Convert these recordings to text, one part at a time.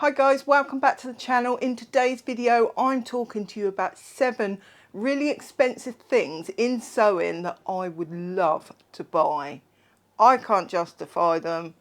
Hi guys, welcome back to the channel. In today's video, I'm talking to you about 7 really expensive things in sewing that I would love to buy. I can't justify them,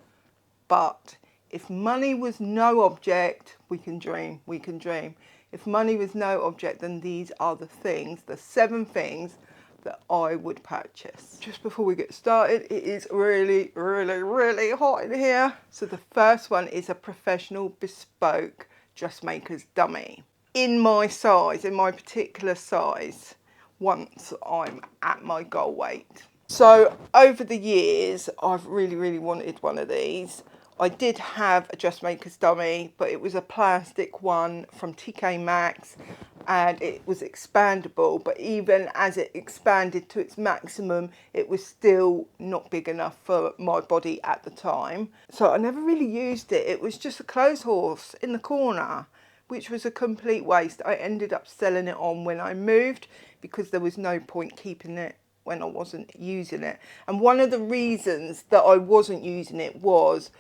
but if money was no object, we can dream, we can dream. If money was no object, then these are the things, the 7 things that I would purchase. Just before we get started, it is really hot in here. So the first one is a professional bespoke dressmaker's dummy. In my size, in my particular size, once I'm at my goal weight. So over the years, I've really wanted one of these. I did have a dressmaker's dummy, but it was a plastic one from TK Maxx and it was expandable, but even as it expanded to its maximum, it was still not big enough for my body at the time. So I never really used it. It was just a clothes horse in the corner, which was a complete waste. I ended up selling it on when I moved because there was no point keeping it when I wasn't using it. And one of the reasons that I wasn't using it was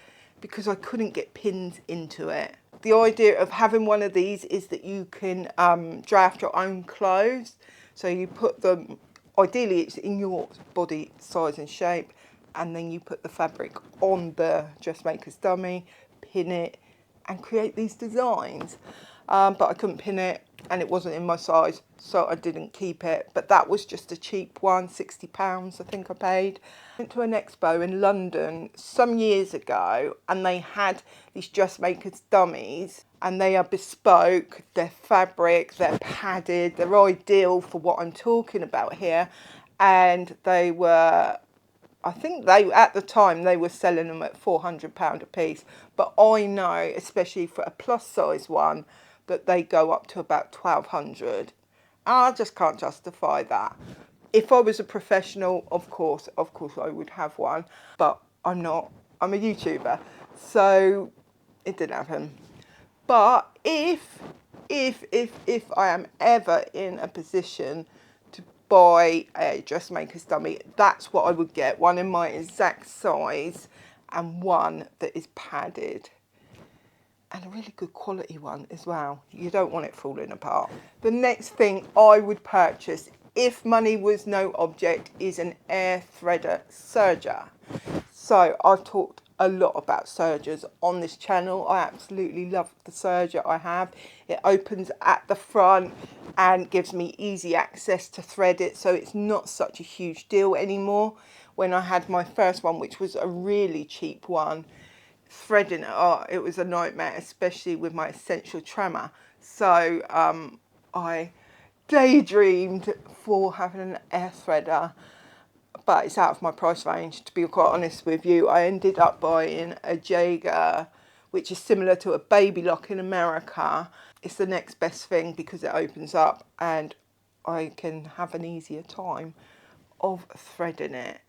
because I couldn't get pins into it. The idea of having one of these is that you can draft your own clothes. So you put them, ideally it's in your body size and shape, and then you put the fabric on the dressmaker's dummy, pin it, and create these designs. But I couldn't pin it and it wasn't in my size, so I didn't keep it. But that was just a cheap one, £60 I think I paid. I went to an expo in London some years ago and they had these dressmakers dummies, and they are bespoke, they're fabric, they're padded, they're ideal for what I'm talking about here. And they were, I think they, at the time, they were selling them at £400 a piece. But I know, especially for a plus size one, that they go up to about £1,200. I just can't justify that. If I was a professional, of course I would have one. But I'm not. I'm a YouTuber. So it didn't happen. But if I am ever in a position to buy a dressmaker's dummy, that's what I would get. One in my exact size and one that is padded. And a really good quality one as well. You don't want it falling apart. The next thing I would purchase, if money was no object, is an air threader serger. So I've talked a lot about sergers on this channel. I absolutely love the serger I have. It opens at the front and gives me easy access to thread it, so it's not such a huge deal anymore. When I had my first one, which was a really cheap one, threading it, oh, it was a nightmare, especially with my essential tremor. So I daydreamed for having an air threader, but it's out of my price range, to be quite honest with you. I ended up buying a Jaeger, which is similar to a Baby Lock in America. It's the next best thing because it opens up and I can have an easier time of threading it.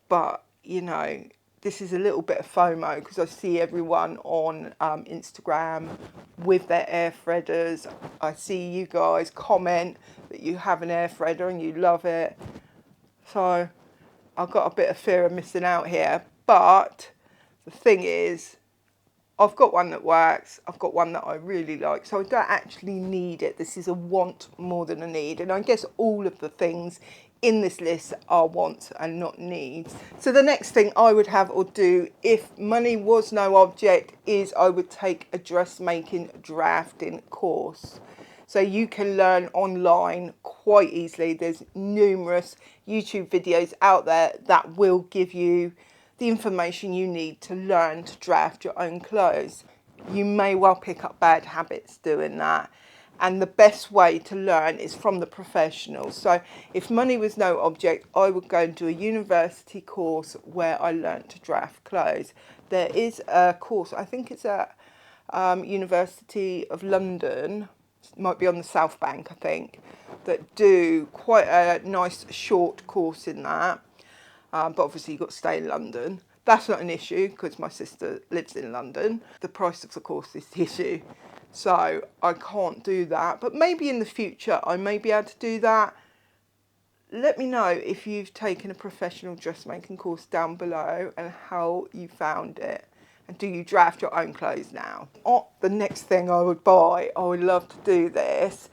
But, you know, this is a little bit of FOMO because I see everyone on Instagram with their air threaders. I see you guys comment that you have an air threader and you love it. So I've got a bit of fear of missing out here. But the thing is, I've got one that works. I've got one that I really like. So I don't actually need it. This is a want more than a need. And I guess all of the things in this list are wants and not needs. So the next thing I would have or do if money was no object is I would take a dressmaking drafting course. So you can learn online quite easily. There's numerous YouTube videos out there that will give you the information you need to learn to draft your own clothes. You may well pick up bad habits doing that. And the best way to learn is from the professionals. So if money was no object, I would go and do a university course where I learned to draft clothes. There is a course, I think it's at University of London, might be on the South Bank, I think, that do quite a nice short course in that. But obviously you've got to stay in London. That's not an issue because my sister lives in London. The price of the course is the issue. So I can't do that. But maybe in the future I may be able to do that. Let me know if you've taken a professional dressmaking course down below and how you found it. And do you draft your own clothes now? Oh, the next thing I would buy, I would love to do this,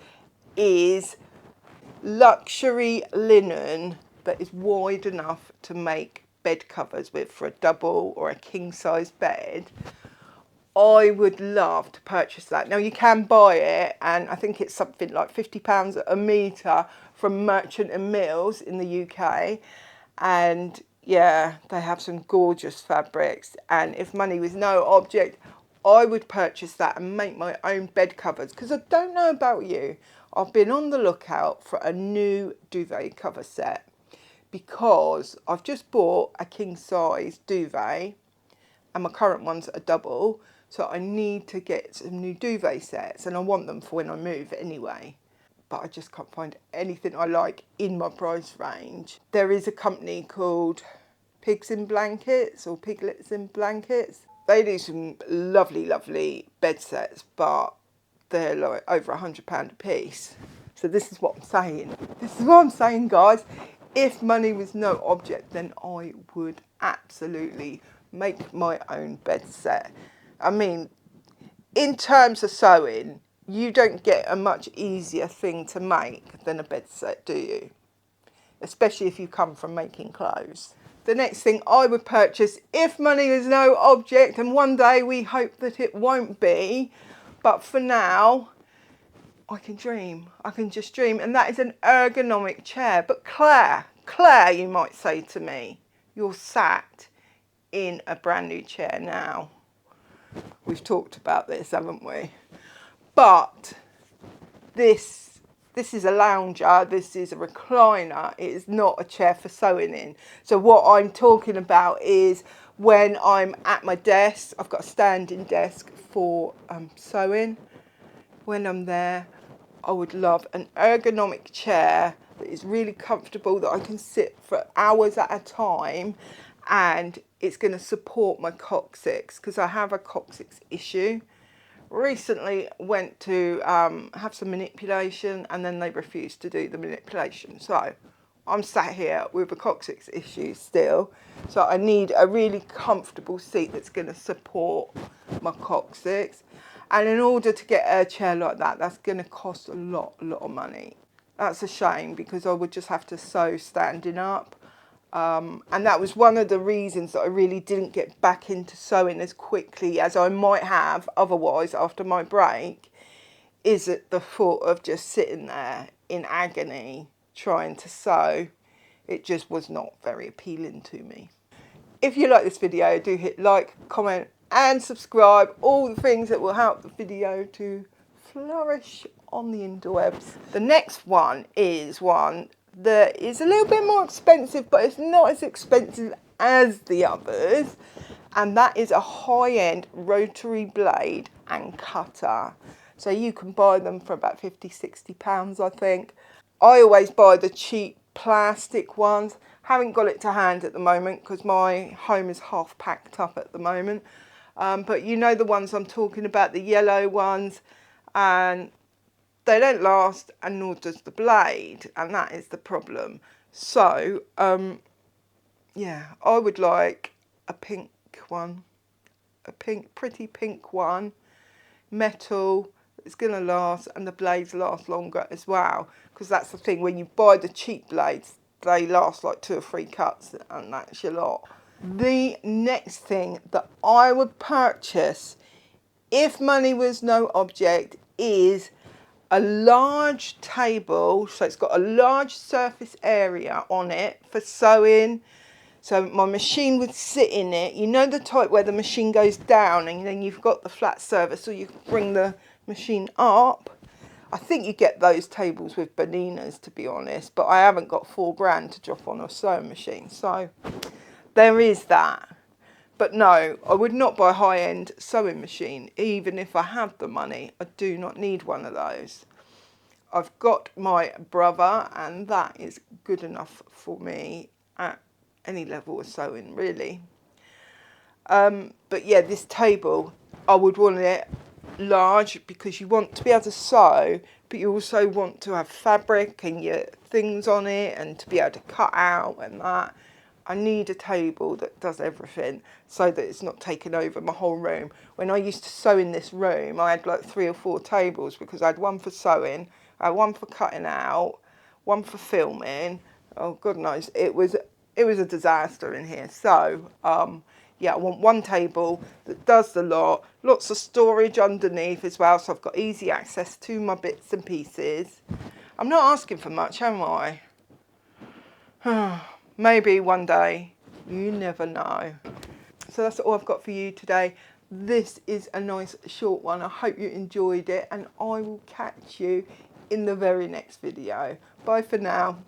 is luxury linen that is wide enough to make bed covers with for a double or a king size bed. I would love to purchase that. Now you can buy it, and I think it's something like £50 a metre from Merchant and Mills in the UK. And yeah, they have some gorgeous fabrics. And if money was no object, I would purchase that and make my own bed covers. Because I don't know about you, I've been on the lookout for a new duvet cover set, because I've just bought a king size duvet and my current one's a double. So I need to get some new duvet sets, and I want them for when I move anyway. But I just can't find anything I like in my price range. There is a company called Pigs in Blankets or Piglets in Blankets. They do some lovely, lovely bed sets, but they're like over £100 a piece. So this is what I'm saying. This is what I'm saying, guys. If money was no object, then I would absolutely make my own bed set. I mean, in terms of sewing, you don't get a much easier thing to make than a bed set, do you? Especially if you come from making clothes. The next thing I would purchase, if money was no object, and one day we hope that it won't be, but for now, I can dream. I can just dream. And that is an ergonomic chair. But Claire, you might say to me, you're sat in a brand new chair now. We've talked about this, haven't we? But this is a lounger, this is a recliner, it is not a chair for sewing in. So what I'm talking about is when I'm at my desk, I've got a standing desk for sewing. When I'm there, I would love an ergonomic chair that is really comfortable, that I can sit for hours at a time, and it's going to support my coccyx, because I have a coccyx issue. Recently went to have some manipulation, and then they refused to do the manipulation. So I'm sat here with a coccyx issue still. So I need a really comfortable seat that's going to support my coccyx. And in order to get a chair like that, that's going to cost a lot of money. That's a shame, because I would just have to sew standing up. And that was one of the reasons that I really didn't get back into sewing as quickly as I might have otherwise after my break, is at the thought of just sitting there in agony trying to sew. It just was not very appealing to me. If you like this video, do hit like, comment and subscribe, all the things that will help the video to flourish on the interwebs. The next one is one that is a little bit more expensive, but it's not as expensive as the others, and that is a high-end rotary blade and cutter. So you can buy them for about £50–60, I think. I always buy the cheap plastic ones. Haven't got it to hand at the moment because my home is half packed up at the moment. But you know the ones I'm talking about, the yellow ones, and they don't last, and nor does the blade, and that is the problem. So, yeah, I would like a pink one, a pretty pink one, metal, it's going to last, and the blades last longer as well, because that's the thing, when you buy the cheap blades, they last like 2 or 3 cuts, and that's your lot. The next thing that I would purchase, if money was no object, is a large table. So it's got a large surface area on it for sewing. So my machine would sit in it. You know the type where the machine goes down and then you've got the flat surface, so you can bring the machine up. I think you get those tables with Baninas, to be honest, but I haven't got £4 to drop on a sewing machine. So there is that. But no, I would not buy a high-end sewing machine, even if I had the money. I do not need one of those. I've got my brother, and that is good enough for me at any level of sewing, really. But yeah, this table, I would want it large, because you want to be able to sew, but you also want to have fabric and your things on it, and to be able to cut out and that. I need a table that does everything so that it's not taking over my whole room. When I used to sew in this room, I had like 3 or 4 tables because I had one for sewing, I had one for cutting out, one for filming. Oh, God knows, it was a disaster in here. So, yeah, I want one table that does the lot, lots of storage underneath as well, so I've got easy access to my bits and pieces. I'm not asking for much, am I? Maybe one day, you never know. So that's all I've got for you today. This is a nice short one. I hope you enjoyed it, and I will catch you in the very next video. Bye for now.